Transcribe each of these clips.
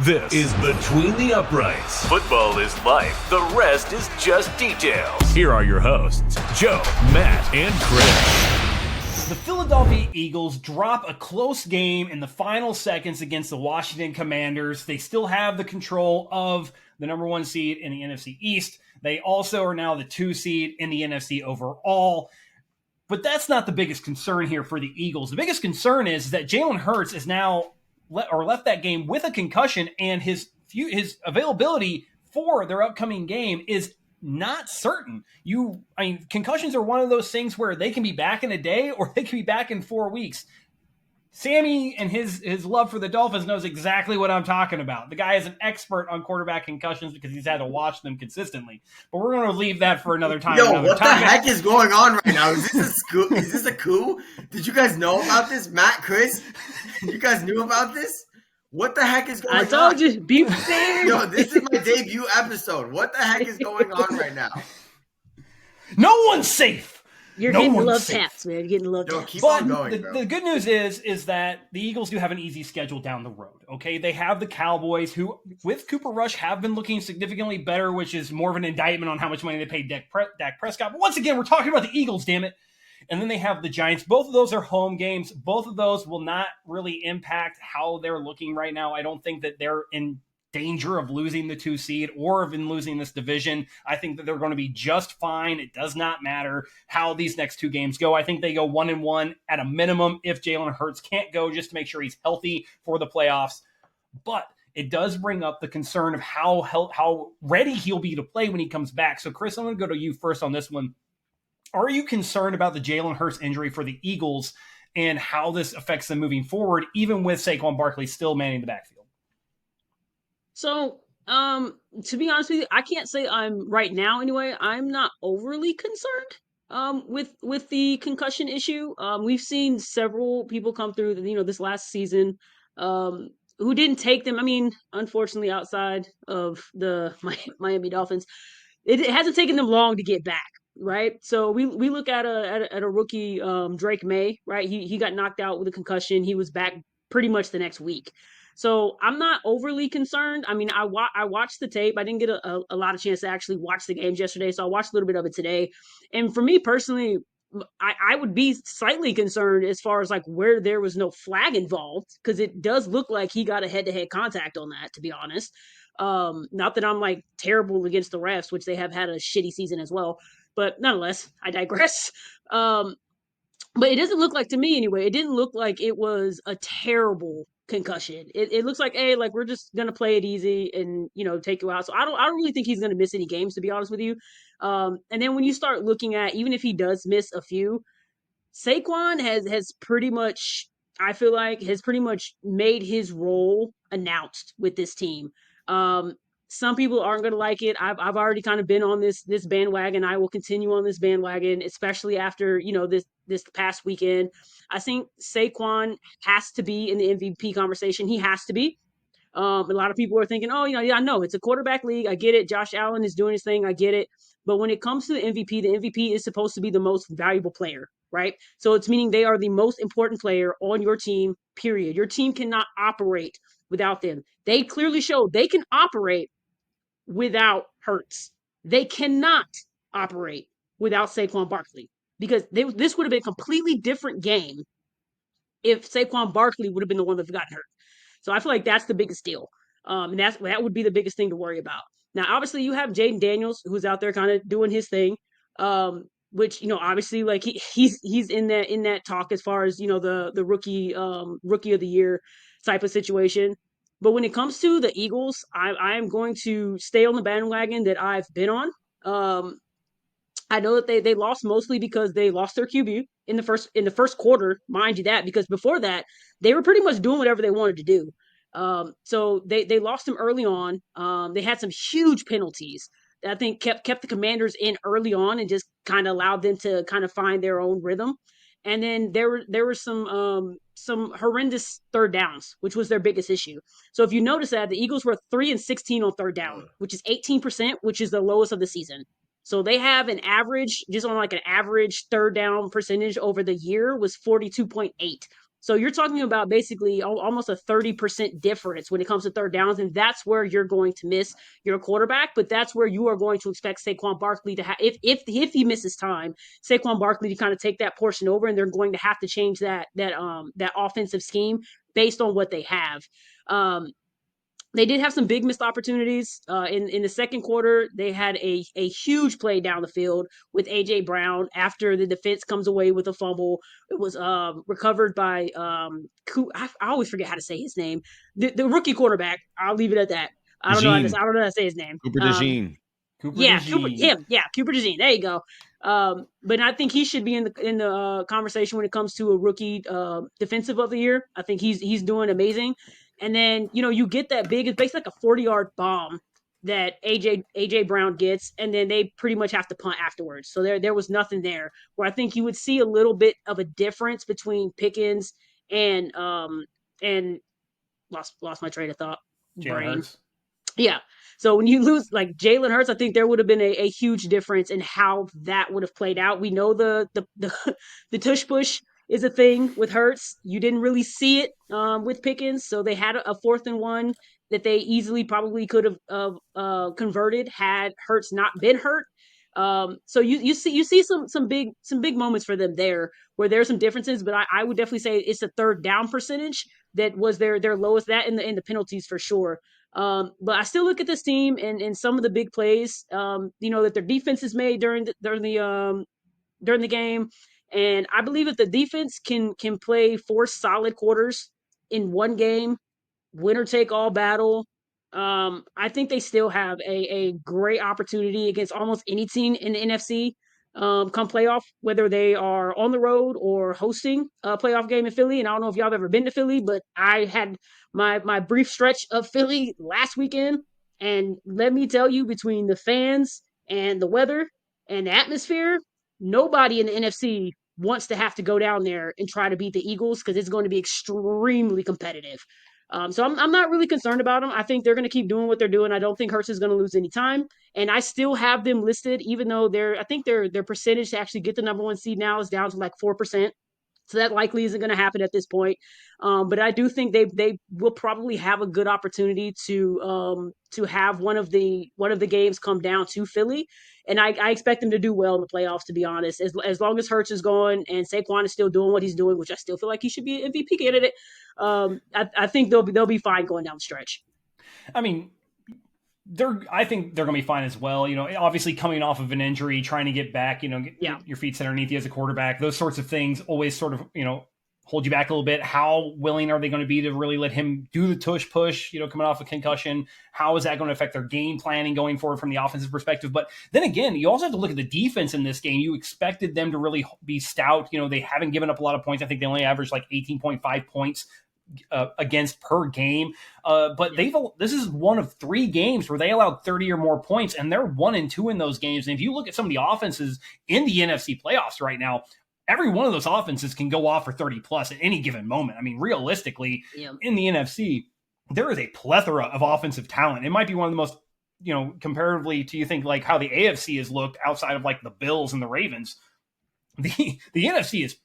This is Between the Uprights. Football is life. The rest is just details. Here are your hosts, Joe, Matt, and Chris. The Philadelphia Eagles drop a close game in the final seconds against the Washington Commanders. They still have the control of the number 1 seed in the NFC East. They also are now the 2 seed in the NFC overall. But that's not the biggest concern here for the Eagles. The biggest concern is that Jalen Hurts is now left that game with a concussion, and his availability for their upcoming game is not certain. Concussions are one of those things where they can be back in a day or they can be back in 4 weeks. Sammy and his love for the Dolphins knows exactly what I'm talking about. The guy is an expert on quarterback concussions because he's had to watch them consistently. But we're going to leave that for another time. What the heck is going on right now? Is this a coup? Did you guys know about this? Matt, Chris? You guys knew about this? What the heck is going on? I told you, be prepared. Yo, this is my debut episode. What the heck is going on right now? No one's safe. You're getting the love taps, man. You're getting the love taps. Keep on going, the good news is that the Eagles do have an easy schedule down the road. Okay, they have the Cowboys, who with Cooper Rush have been looking significantly better, which is more of an indictment on how much money they paid Dak Prescott. But once again, we're talking about the Eagles, damn it. And then they have the Giants. Both of those are home games. Both of those will not really impact how they're looking right now. I don't think that they're in danger of losing the 2 seed or of losing this division. I think that they're going to be just fine. It does not matter how these next 2 games go. I think they go 1-1 at a minimum if Jalen Hurts can't go, just to make sure he's healthy for the playoffs. But it does bring up the concern of how ready he'll be to play when he comes back. So Chris, I'm going to go to you first on this one. Are you concerned about the Jalen Hurts injury for the Eagles and how this affects them moving forward, even with Saquon Barkley still manning the backfield? So, to be honest with you, I can't say I'm right now anyway. I'm not overly concerned with the concussion issue. We've seen several people come through, this last season who didn't take them. I mean, unfortunately, outside of the Miami Dolphins, it hasn't taken them long to get back. Right. So we look at a rookie, Drake May, right? He got knocked out with a concussion. He was back pretty much the next week. So I'm not overly concerned. I mean, I watched the tape. I didn't get a lot of chance to actually watch the games yesterday, so I watched a little bit of it today. And for me personally, I would be slightly concerned as far as like where there was no flag involved, because it does look like he got a head-to-head contact on that, to be honest. Not that I'm like terrible against the refs, which they have had a shitty season as well. But nonetheless, I digress. But it doesn't look like, to me anyway, it didn't look like it was a terrible concussion. It looks like, hey, like we're just gonna play it easy and take you out. So I don't really think he's gonna miss any games, to be honest with you. And then when you start looking at, even if he does miss a few, Saquon has pretty much, I feel like, has pretty much made his role announced with this team. Some people aren't going to like it. I've already kind of been on this bandwagon. I will continue on this bandwagon, especially after, this past weekend. I think Saquon has to be in the MVP conversation. He has to be. A lot of people are thinking, I know it's a quarterback league. I get it. Josh Allen is doing his thing. I get it. But when it comes to the MVP is supposed to be the most valuable player, right? So it's meaning they are the most important player on your team, period. Your team cannot operate without them. They clearly showed they can operate without Hurts. They cannot operate without Saquon Barkley, because this would have been a completely different game if Saquon Barkley would have been the one that got hurt. So I feel like that's the biggest deal. And that would be the biggest thing to worry about. Now, obviously, you have Jaden Daniels, who's out there kind of doing his thing, which, obviously, like he's in that talk as far as, the rookie of the year type of situation. But when it comes to the Eagles, I am going to stay on the bandwagon that I've been on. I know that they lost mostly because they lost their QB in the first quarter, mind you that, because before that they were pretty much doing whatever they wanted to do. So they lost him early on. They had some huge penalties that I think kept the Commanders in early on and just kind of allowed them to kind of find their own rhythm. And then there were some horrendous third downs, which was their biggest issue. So if you notice that, the Eagles were 3-16 on third down, which is 18%, which is the lowest of the season. So they have an average, just on like an average third down percentage over the year was 42.8, So you're talking about basically almost a 30% difference when it comes to third downs, and that's where you're going to miss your quarterback. But that's where you are going to expect Saquon Barkley to have, if he misses time, Saquon Barkley to kind of take that portion over, and they're going to have to change that offensive scheme based on what they have. They did have some big missed opportunities in the second quarter. They had a huge play down the field with AJ Brown after the defense comes away with a fumble. It was recovered by I always forget how to say his name. The rookie quarterback. I'll leave it at that. I don't know how to say his name. Cooper DeJean. Cooper DeJean. Cooper DeJean. There you go. But I think he should be in the conversation when it comes to a rookie defensive of the year. I think he's doing amazing. And then, you get that big, it's basically like a 40-yard bomb that AJ Brown gets, and then they pretty much have to punt afterwards. So there was nothing there. Where I think you would see a little bit of a difference between Pickens and lost my train of thought. Jalen Hurts. Yeah. So when you lose like Jalen Hurts, I think there would have been a huge difference in how that would have played out. We know the tush push is a thing with Hurts. You didn't really see it with Pickens, so they had a 4th and 1 that they easily probably could have converted had Hurts not been hurt. So you see some big moments for them there where there's some differences, but I would definitely say it's a third down percentage that was their lowest, that in the penalties for sure. But I still look at this team and some of the big plays, that their defense has made during the game. And I believe if the defense can play 4 solid quarters in one game, winner take all battle, I think they still have a great opportunity against almost any team in the NFC come playoff, whether they are on the road or hosting a playoff game in Philly. And I don't know if y'all have ever been to Philly, but I had my brief stretch of Philly last weekend. And let me tell you, between the fans and the weather and the atmosphere, nobody in the NFC wants to have to go down there and try to beat the Eagles because it's going to be extremely competitive. So I'm not really concerned about them. I think they're going to keep doing what they're doing. I don't think Hurts is going to lose any time. And I still have them listed, even though I think their percentage to actually get the number 1 seed now is down to like 4%. So that likely isn't going to happen at this point. But I do think they will probably have a good opportunity to have one of the games come down to Philly. And I expect them to do well in the playoffs, to be honest. As long as Hurts is going and Saquon is still doing what he's doing, which I still feel like he should be an MVP candidate, I think they'll be fine going down the stretch. I mean, I think they're going to be fine as well. Obviously coming off of an injury, trying to get back, get your feet set underneath you as a quarterback, those sorts of things always sort of, hold you back a little bit. How willing are they going to be to really let him do the tush push, coming off a concussion? How is that going to affect their game planning going forward from the offensive perspective? But then again, you also have to look at the defense in this game. You expected them to really be stout. They haven't given up a lot of points. I think they only averaged like 18.5 points against per game. But this is one of 3 games where they allowed 30 or more points, and they're 1-2 in those games. And if you look at some of the offenses in the NFC playoffs right now, every one of those offenses can go off for 30 plus at any given moment. I mean, realistically, in the NFC, there is a plethora of offensive talent. It might be one of the most, comparatively to, you think, like how the AFC has looked outside of like the Bills and the Ravens. The NFC is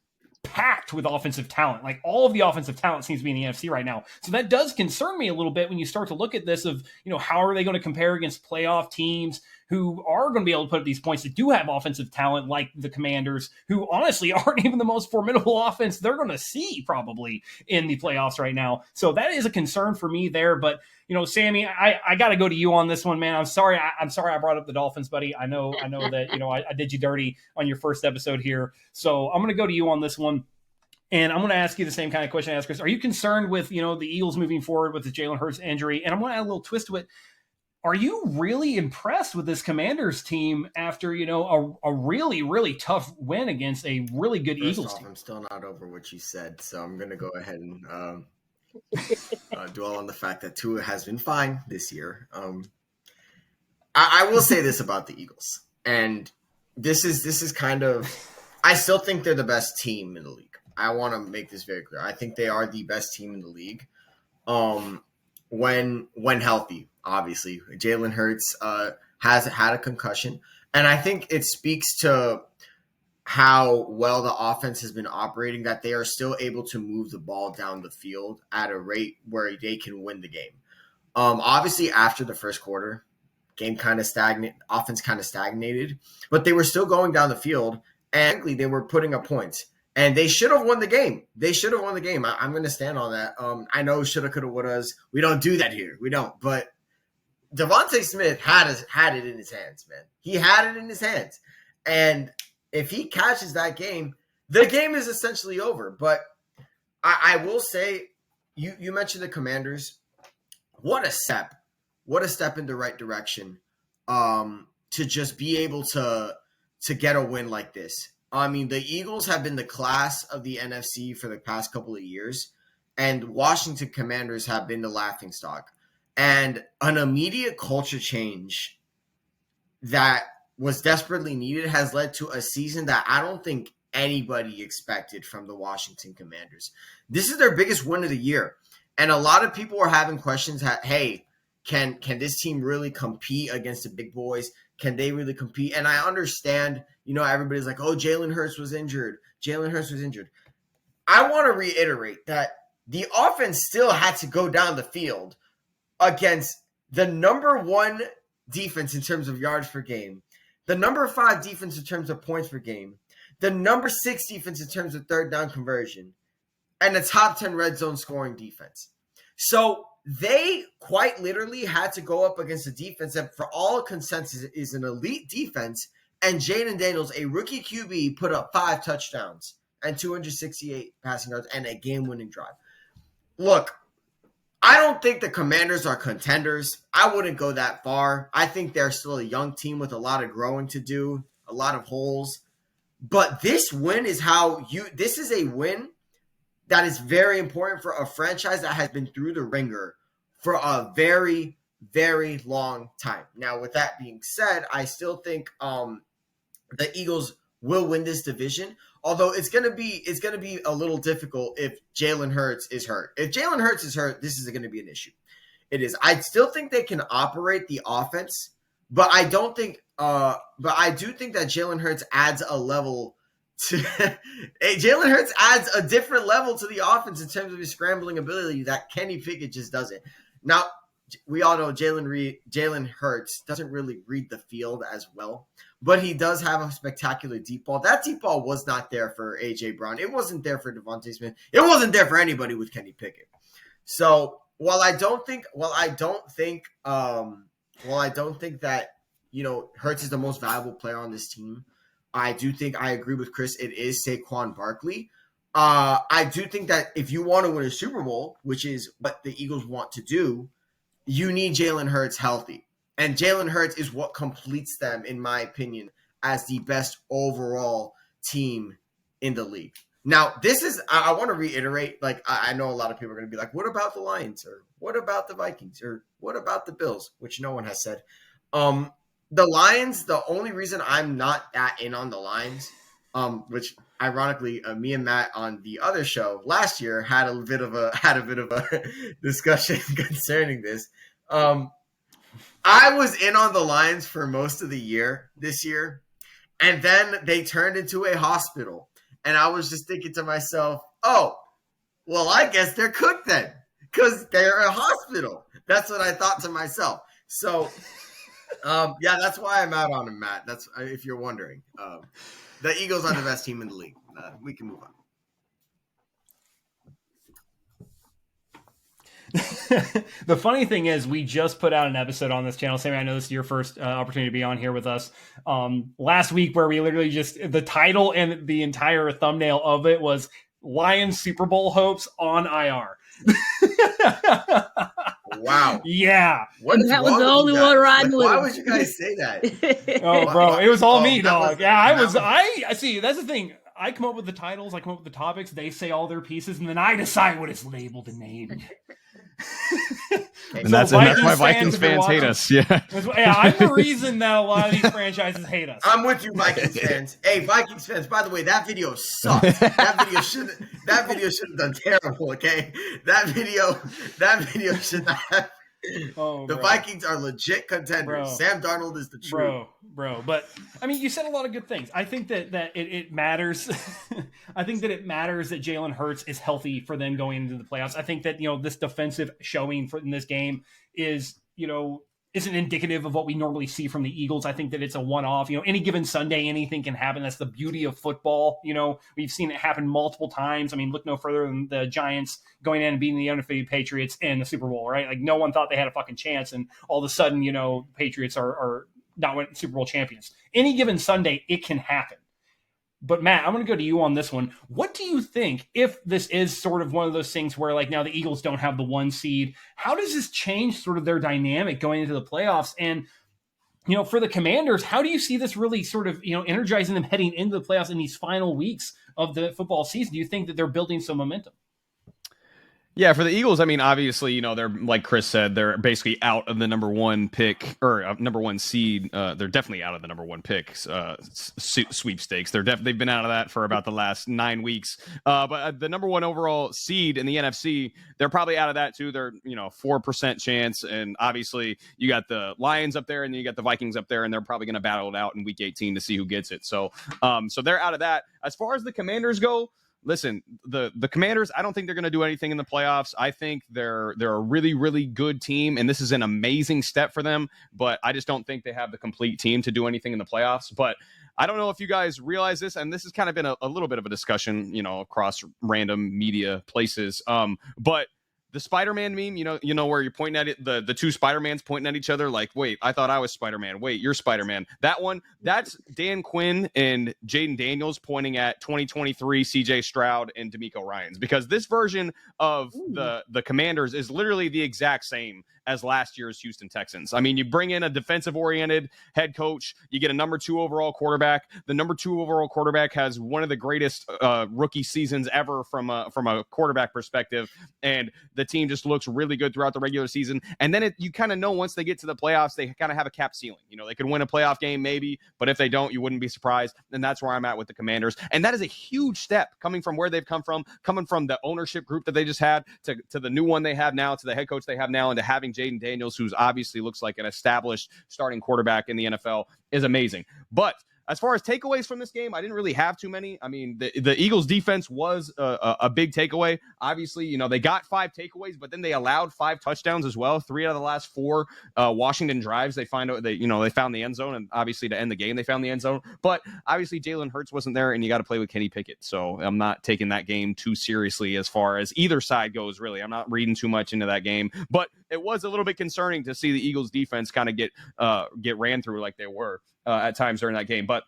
packed with offensive talent. Like all of the offensive talent seems to be in the NFC right now. So that does concern me a little bit when you start to look at this of, how are they going to compare against playoff teams who are going to be able to put up these points that do have offensive talent, like the Commanders, who honestly aren't even the most formidable offense they're going to see probably in the playoffs right now. So that is a concern for me there. But, Sammy, I got to go to you on this one, man. I'm sorry I brought up the Dolphins, buddy. I know that, I did you dirty on your first episode here. So I'm going to go to you on this one. And I'm going to ask you the same kind of question I asked Chris. Are you concerned with, the Eagles moving forward with the Jalen Hurts injury? And I'm going to add a little twist to it. Are you really impressed with this Commanders team after, a really, really tough win against a really good Eagles team? I'm still not over what you said, so I'm going to go ahead and dwell on the fact that Tua has been fine this year. I will say this about the Eagles, and this is kind of – I still think they're the best team in the league. I want to make this very clear. I think they are the best team in the league when healthy. Obviously, Jalen Hurts has had a concussion, and I think it speaks to how well the offense has been operating, that they are still able to move the ball down the field at a rate where they can win the game. Obviously, after the first quarter, game kind of stagnant, offense kind of stagnated, but they were still going down the field, and frankly, they were putting up points. And they should have won the game. They should have won the game. I'm going to stand on that. I know shoulda, coulda, wouldas. We don't do that here. We don't. But Devontae Smith had it in his hands, man. He had it in his hands. And if he catches that game, the game is essentially over. But I will say, you mentioned the Commanders. What a step. What a step in the right direction to just be able to get a win like this. I mean, the Eagles have been the class of the NFC for the past couple of years, and Washington Commanders have been the laughingstock. And an immediate culture change that was desperately needed has led to a season that I don't think anybody expected from the Washington Commanders. This is their biggest win of the year. And a lot of people are having questions, hey, can this team really compete against the big boys? Can they really compete? And I understand, everybody's like, oh, Jalen Hurts was injured. I want to reiterate that the offense still had to go down the field against the number 1 defense in terms of yards per game, the number 5 defense in terms of points per game, the number 6 defense in terms of third down conversion, and the top 10 red zone scoring defense. So they quite literally had to go up against a defense that, for all consensus, is an elite defense. And Jaden Daniels, a rookie QB, put up 5 touchdowns and 268 passing yards and a game-winning drive. Look, I don't think the Commanders are contenders. I wouldn't go that far. I think they're still a young team with a lot of growing to do, a lot of holes. But this win is this is a win that is very important for a franchise that has been through the ringer for a very, very long time. Now, with that being said, I still think the Eagles will win this division, although it's gonna be a little difficult if Jalen Hurts is hurt. If Jalen Hurts is hurt, this is gonna be an issue. It is. I still think they can operate the offense, but I don't think but I do think that Jalen Hurts adds a level to Jalen Hurts adds a different level to the offense in terms of his scrambling ability that Kenny Pickett just doesn't. Now, we all know Jalen Hurts doesn't really read the field as well, but he does have a spectacular deep ball. That deep ball was not there for A.J. Brown. It wasn't there for Devontae Smith. It wasn't there for anybody with Kenny Pickett. So while I don't think that Hurts is the most valuable player on this team, I do think I agree with Chris. It is Saquon Barkley. I do think that if you want to win a Super Bowl, which is what the Eagles want to do, you need Jalen Hurts healthy. And Jalen Hurts is what completes them, in my opinion, as the best overall team in the league. Now, I want to reiterate, I know a lot of people are going to be like, what about the Lions? Or what about the Vikings? Or what about the Bills? Which no one has said. The Lions, the only reason I'm not that in on the Lions, which ironically, me and Matt on the other show last year had a bit of a discussion concerning this. I was in on the Lions for most of the year this year, and then they turned into a hospital. And I was just thinking to myself, oh, well, I guess they're cooked then, because they're a hospital. That's what I thought to myself. So, yeah, that's why I'm out on them, Matt. That's if you're wondering. The Eagles are the best team in the league. We can move on. The funny thing is, we just put out an episode on this channel. Sammy, I know this is your first opportunity to be on here with us. Last week, where we literally the title and the entire thumbnail of it was Lions Super Bowl hopes on IR. Wow. Yeah. That was the only one riding with Why him. would you guys say that? Oh, bro, it was all me, dog. I see. That's the thing. I come up with the titles, I come up with the topics, they say all their pieces, and then I decide what it's labeled and named. And that's why Vikings fans hate us. Yeah, I'm the reason that a lot of these franchises hate us. I'm with you, Vikings fans. Hey, Vikings fans, by the way, that video sucked. That video should have done terrible, okay? That video should not have The Vikings are legit contenders. Bro. Sam Darnold is the truth. Bro. But I mean, you said a lot of good things. I think that it matters. I think that it matters that Jalen Hurts is healthy for them going into the playoffs. I think that, this defensive showing in this game is, isn't indicative of what we normally see from the Eagles. I think that it's a one-off. Any given Sunday, anything can happen. That's the beauty of football. We've seen it happen multiple times. I mean, look no further than the Giants going in and beating the undefeated Patriots in the Super Bowl, right? Like, no one thought they had a fucking chance, and all of a sudden, Patriots are not winning Super Bowl champions. Any given Sunday, it can happen. But Matt, I'm going to go to you on this one. What do you think, if this is sort of one of those things where, like, now the Eagles don't have the 1 seed, how does this change sort of their dynamic going into the playoffs? And, for the Commanders, how do you see this really sort of, energizing them heading into the playoffs in these final weeks of the football season? Do you think that they're building some momentum? Yeah, for the Eagles, I mean, obviously, they're, like Chris said, they're basically out of the number 1 pick or number 1 seed. They're definitely out of the number 1 pick sweepstakes. They've been out of that for about the last 9 weeks. But the number 1 overall seed in the NFC, they're probably out of that too. They're 4% chance, and obviously you got the Lions up there, and then you got the Vikings up there, and they're probably going to battle it out in Week 18 to see who gets it. So they're out of that. As far as the Commanders go. Listen, the Commanders, I don't think they're going to do anything in the playoffs. I think they're a really, really good team, and this is an amazing step for them, but I just don't think they have the complete team to do anything in the playoffs. But I don't know if you guys realize this, and this has kind of been a little bit of a discussion, across random media places. But the Spider-Man meme, where you're pointing at it, the 2 Spider-Mans pointing at each other like, wait, I thought I was Spider-Man. Wait, you're Spider-Man. That one, that's Dan Quinn and Jaden Daniels pointing at 2023 CJ Stroud and D'Amico Ryans, because this version of the Commanders is literally the exact same as last year's Houston Texans. I mean, you bring in a defensive-oriented head coach, you get a number 2 overall quarterback. The number 2 overall quarterback has one of the greatest rookie seasons ever from a quarterback perspective, and the team just looks really good throughout the regular season. And then you kind of know once they get to the playoffs, they kind of have a cap ceiling. They could win a playoff game maybe, but if they don't, you wouldn't be surprised. And that's where I'm at with the Commanders. And that is a huge step coming from where they've come from, coming from the ownership group that they just had to the new one they have now, to the head coach they have now, and to having Jaden Daniels, who's obviously looks like an established starting quarterback in the NFL, is amazing. But as far as takeaways from this game, I didn't really have too many. I mean, the Eagles defense was a big takeaway. Obviously, they got 5 takeaways, but then they allowed 5 touchdowns as well. 3 out of the last 4 Washington drives, they found the end zone, and obviously to end the game, they found the end zone. But obviously, Jalen Hurts wasn't there, and you got to play with Kenny Pickett. So I'm not taking that game too seriously as far as either side goes, really. I'm not reading too much into that game, but it was a little bit concerning to see the Eagles defense kind of get ran through like they were at times during that game. But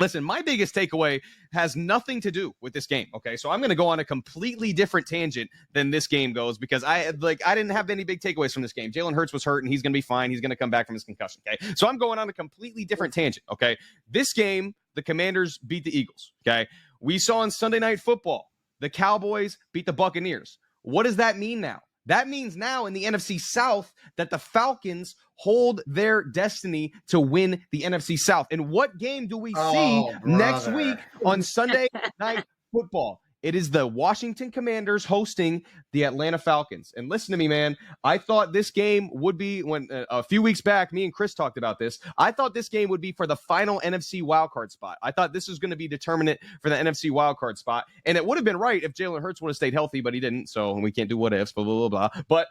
listen, my biggest takeaway has nothing to do with this game, okay? So I'm going to go on a completely different tangent than this game goes, because I didn't have any big takeaways from this game. Jalen Hurts was hurt, and he's going to be fine. He's going to come back from his concussion, okay? So I'm going on a completely different tangent, okay? This game, the Commanders beat the Eagles, okay? We saw on Sunday Night Football, the Cowboys beat the Buccaneers. What does that mean now? That means now in the NFC South that the Falcons hold their destiny to win the NFC South. And what game do we see next week on Sunday Night Football? It is the Washington Commanders hosting the Atlanta Falcons. And listen to me, man. I thought this game would be, when a few weeks back, me and Chris talked about this. I thought this game would be for the final NFC wildcard spot. I thought this was going to be determinant for the NFC wildcard spot. And it would have been right if Jalen Hurts would have stayed healthy, but he didn't. So we can't do what ifs, blah, blah, blah, blah. But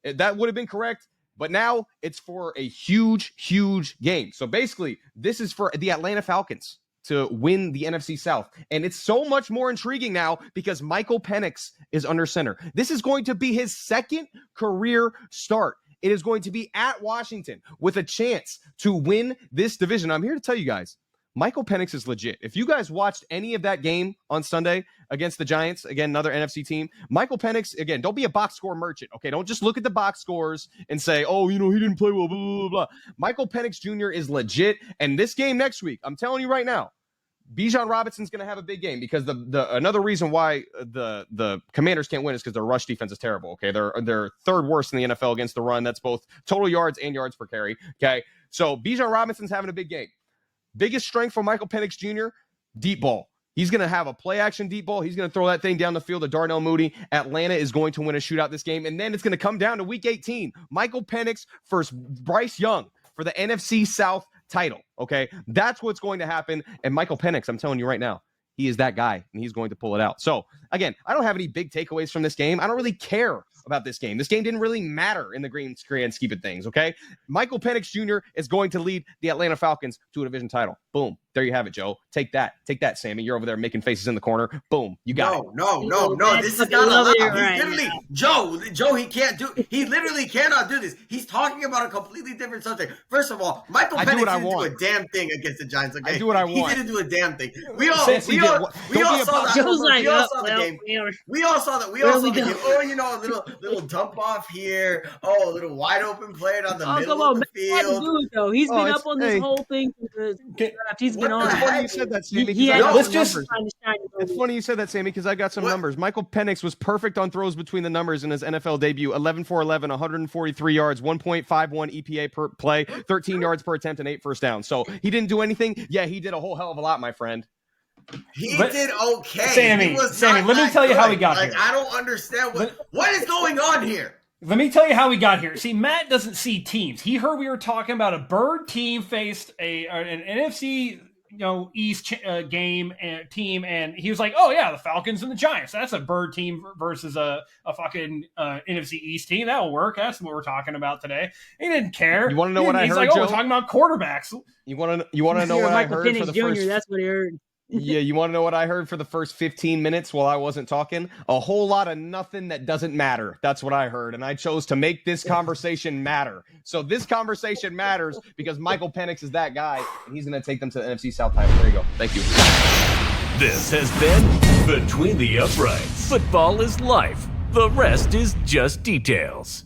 that would have been correct. But now it's for a huge, huge game. So basically, this is for the Atlanta Falcons to win the NFC South. And it's so much more intriguing now because Michael Penix is under center. This is going to be his second career start. It is going to be at Washington with a chance to win this division. I'm here to tell you guys, Michael Penix is legit. If you guys watched any of that game on Sunday against the Giants, again, another NFC team, Michael Penix, again, don't be a box score merchant, okay? Don't just look at the box scores and say, oh, he didn't play well, blah, blah, blah. Michael Penix Jr. is legit, and this game next week, I'm telling you right now, Bijan Robinson's going to have a big game, because the another reason why the Commanders can't win is because their rush defense is terrible, okay? They're third worst in the NFL against the run. That's both total yards and yards per carry, okay? So Bijan Robinson's having a big game. Biggest strength for Michael Penix Jr., deep ball. He's going to have a play action deep ball. He's going to throw that thing down the field to Darnell Mooney. Atlanta is going to win a shootout this game. And then it's going to come down to week 18. Michael Penix versus Bryce Young for the NFC South title. Okay. That's what's going to happen. And Michael Penix, I'm telling you right now, he is that guy, and he's going to pull it out. So, again, I don't have any big takeaways from this game. I don't really care about this game. This game didn't really matter in the grand scheme of things, okay? Michael Penix Jr. is going to lead the Atlanta Falcons to a division title. Boom. There you have it, Joe. Take that. Take that, Sammy. You're over there making faces in the corner. Boom. You got it. No. This is not allowed. Joe, he literally cannot do this. He's talking about a completely different subject. First of all, Michael Penix didn't do a damn thing against the Giants, okay? I do what I want. He didn't do a damn thing. We all saw that. We all saw the game. We all saw the game. Oh, you know, a little dump off here. Oh, a little wide open play on the middle of the field. He's been up on this whole thing since the draft. He's been on. It's funny you said that, Sammy. It's funny you said that, Sammy, because I got some numbers. Michael Penix was perfect on throws between the numbers in his NFL debut. 11 for 11, 143 yards, 1.51 EPA per play, 13 yards per attempt, and 8 first downs. So he didn't do anything. Yeah, he did a whole hell of a lot, my friend. He did okay. Sammy, let me tell you how he got here. I don't understand what is going on here. Let me tell you how we got here. See, Matt doesn't see teams. He heard we were talking about a bird team faced an NFC East game and team, and he was like, "Oh yeah, the Falcons and the Giants. That's a bird team versus a fucking NFC East team. That'll work. That's what we're talking about today." He didn't care. You want to know what I heard? He's like, "Oh, we're talking about quarterbacks." You want to know what I heard Penix for the Jr., first? That's what he heard. Yeah, you want to know what I heard for the first 15 minutes while I wasn't talking? A whole lot of nothing that doesn't matter. That's what I heard, and I chose to make this conversation matter. So this conversation matters because Michael Penix is that guy, and he's going to take them to the NFC South title. There you go. Thank you. This has been Between the Uprights. Football is life. The rest is just details.